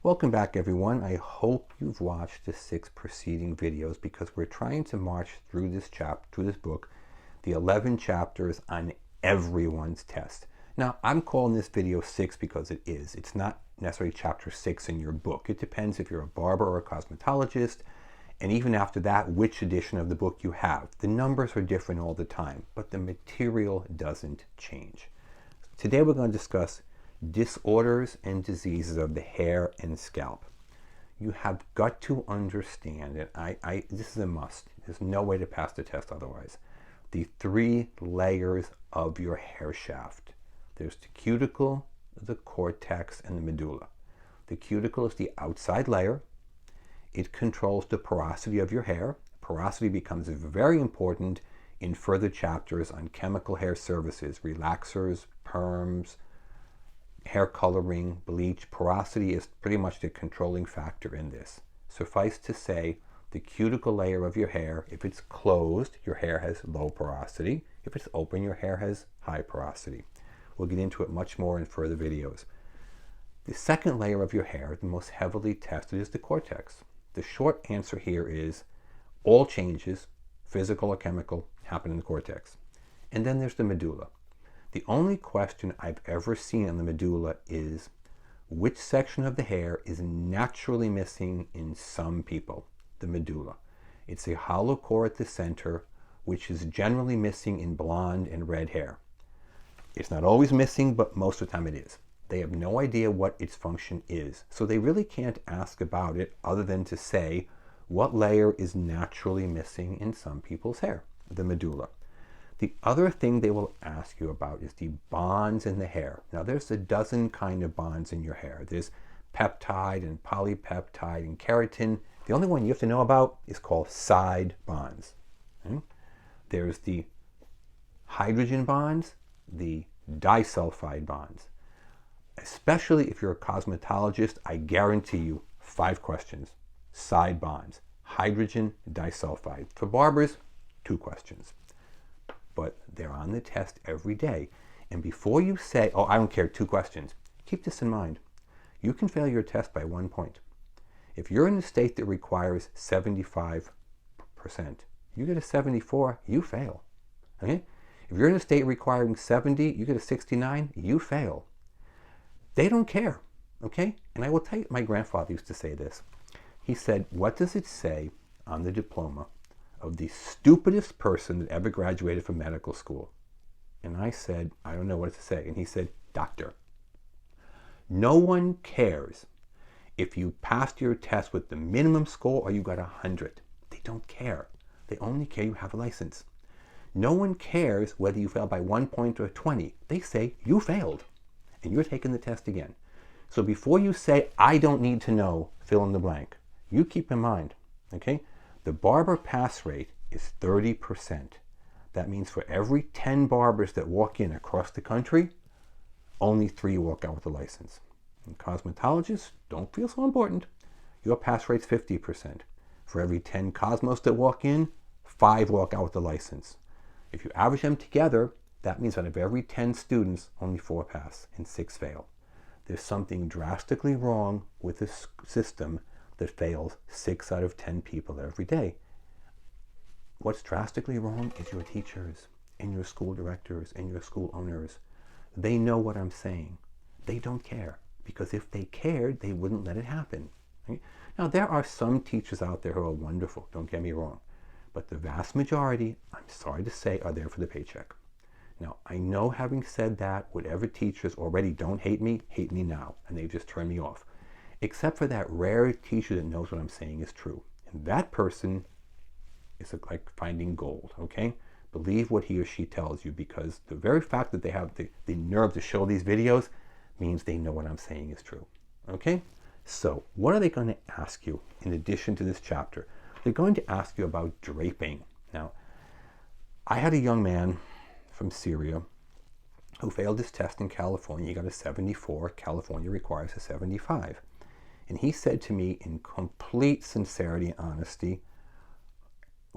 Welcome back, everyone. I hope you've watched the 6 preceding videos because we're trying to march through this book, the 11 chapters on everyone's test. Now, I'm calling this video 6 because it is. It's not necessarily chapter 6 in your book. It depends if you're a barber or a cosmetologist, and even after that, which edition of the book you have. The numbers are different all the time, but the material doesn't change. Today we're going to discuss disorders and diseases of the hair and scalp. You have got to understand, and this is a must. There's no way to pass the test otherwise. The 3 layers of your hair shaft. There's the cuticle, the cortex, and the medulla. The cuticle is the outside layer. It controls the porosity of your hair. Porosity becomes very important in further chapters on chemical hair services, relaxers, perms, hair coloring, bleach. Porosity is pretty much the controlling factor in this. Suffice to say, the cuticle layer of your hair, if it's closed, your hair has low porosity. If it's open, your hair has high porosity. We'll get into it much more in further videos. The second layer of your hair, the most heavily tested, is the cortex. The short answer here is all changes, physical or chemical, happen in the cortex. And then there's the medulla. The only question I've ever seen on the medulla is which section of the hair is naturally missing in some people? The medulla. It's a hollow core at the center, which is generally missing in blonde and red hair. It's not always missing, but most of the time it is. They have no idea what its function is, so they really can't ask about it other than to say what layer is naturally missing in some people's hair, the medulla. The other thing they will ask you about is the bonds in the hair. Now, there's a dozen kind of bonds in your hair. There's peptide and polypeptide and keratin. The only one you have to know about is called side bonds. Okay? There's the hydrogen bonds, the disulfide bonds. Especially if you're a cosmetologist, I guarantee you 5 questions. Side bonds, hydrogen, disulfide. For barbers, 2 questions. But they're on the test every day. And before you say, oh, I don't care, 2 questions, keep this in mind. You can fail your test by 1 point. If you're in a state that requires 75%, you get a 74, you fail. Okay? If you're in a state requiring 70, you get a 69, you fail. They don't care, okay? And I will tell you, my grandfather used to say this. He said, what does it say on the diploma of the stupidest person that ever graduated from medical school? And I said, I don't know what to say. And he said, doctor. No one cares if you passed your test with the minimum score or you got 100. They don't care. They only care you have a license. No one cares whether you failed by 1 point or 20. They say you failed and you're taking the test again. So before you say, I don't need to know, fill in the blank, you keep in mind, okay? The barber pass rate is 30%. That means for every 10 barbers that walk in across the country, only 3 walk out with a license. And cosmetologists don't feel so important. Your pass rate's 50%. For every 10 cosmos that walk in, 5 walk out with a license. If you average them together, that means out of every 10 students, only 4 pass and 6 fail. There's something drastically wrong with this system that fails 6 out of 10 people every day. What's drastically wrong is your teachers and your school directors and your school owners. They know what I'm saying. They don't care, because if they cared, they wouldn't let it happen. Right? Now, there are some teachers out there who are wonderful, don't get me wrong, but the vast majority, I'm sorry to say, are there for the paycheck. Now, I know, having said that, whatever teachers already don't hate me now, and they've just turned me off. Except for that rare teacher that knows what I'm saying is true. And that person is like finding gold, okay? Believe what he or she tells you, because the very fact that they have the nerve to show these videos means they know what I'm saying is true, okay? So, what are they going to ask you in addition to this chapter? They're going to ask you about draping. Now, I had a young man from Syria who failed his test in California. He got a 74. California requires a 75. And he said to me in complete sincerity and honesty,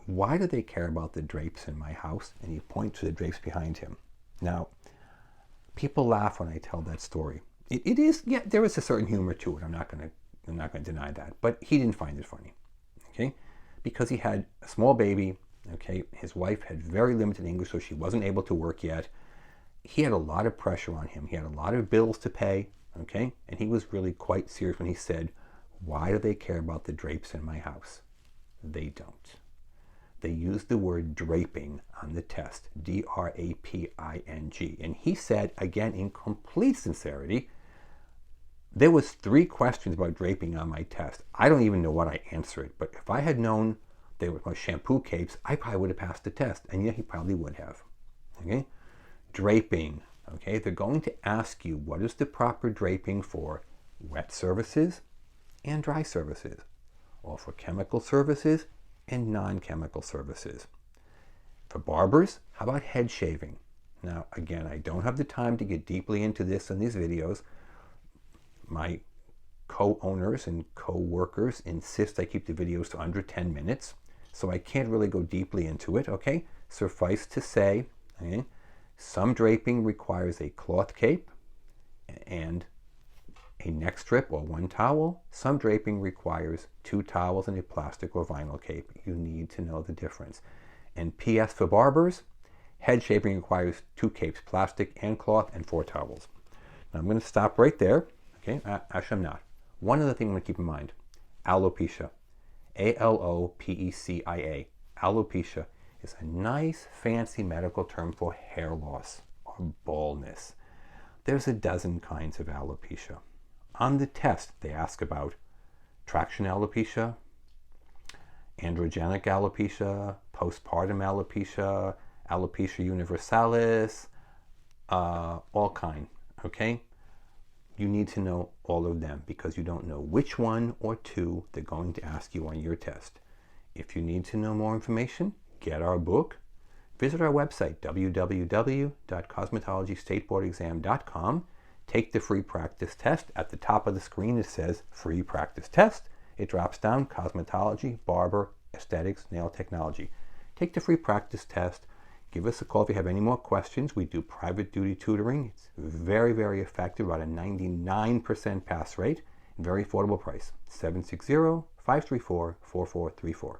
why do they care about the drapes in my house? And he points to the drapes behind him. Now, people laugh when I tell that story. It is, yeah, there is a certain humor to it. I'm not going to I'm not going to deny that. But he didn't find it funny, okay? Because he had a small baby, okay? His wife had very limited English, so she wasn't able to work yet. He had a lot of pressure on him. He had a lot of bills to pay, okay? And he was really quite serious when he said, why do they care about the drapes in my house? They don't. They used the word draping on the test, D-R-A-P-I-N-G. And he said, again, in complete sincerity, there was 3 questions about draping on my test. I don't even know what I answered, but if I had known they were my shampoo capes, I probably would have passed the test. And yeah, he probably would have, okay? Draping, okay? They're going to ask you, what is the proper draping for wet surfaces and dry surfaces, or for chemical surfaces and non-chemical surfaces. For barbers, how about head shaving? Now, again, I don't have the time to get deeply into this in these videos. My co-owners and co-workers insist I keep the videos to under 10 minutes, so I can't really go deeply into it, okay? Suffice to say, okay, some draping requires a cloth cape and a neck strip or 1 towel. Some draping requires 2 towels and a plastic or vinyl cape. You need to know the difference. And P.S. for barbers, head shaving requires 2 capes, plastic and cloth, and 4 towels. Now I'm going to stop right there. Okay, actually I'm not. One other thing I'm going to keep in mind, alopecia. A-L-O-P-E-C-I-A. Alopecia is a nice fancy medical term for hair loss or baldness. There's a dozen kinds of alopecia. On the test, they ask about traction alopecia, androgenic alopecia, postpartum alopecia, alopecia universalis, all kind, okay? You need to know all of them because you don't know which one or 2 they're going to ask you on your test. If you need to know more information, get our book. Visit our website, www.cosmetologystateboardexam.com. Take the free practice test. At the top of the screen it says free practice test. It drops down cosmetology, barber, aesthetics, nail technology. Take the free practice test. Give us a call if you have any more questions. We do private duty tutoring. It's very, very effective, about a 99% pass rate, and very affordable price. 760-534-4434.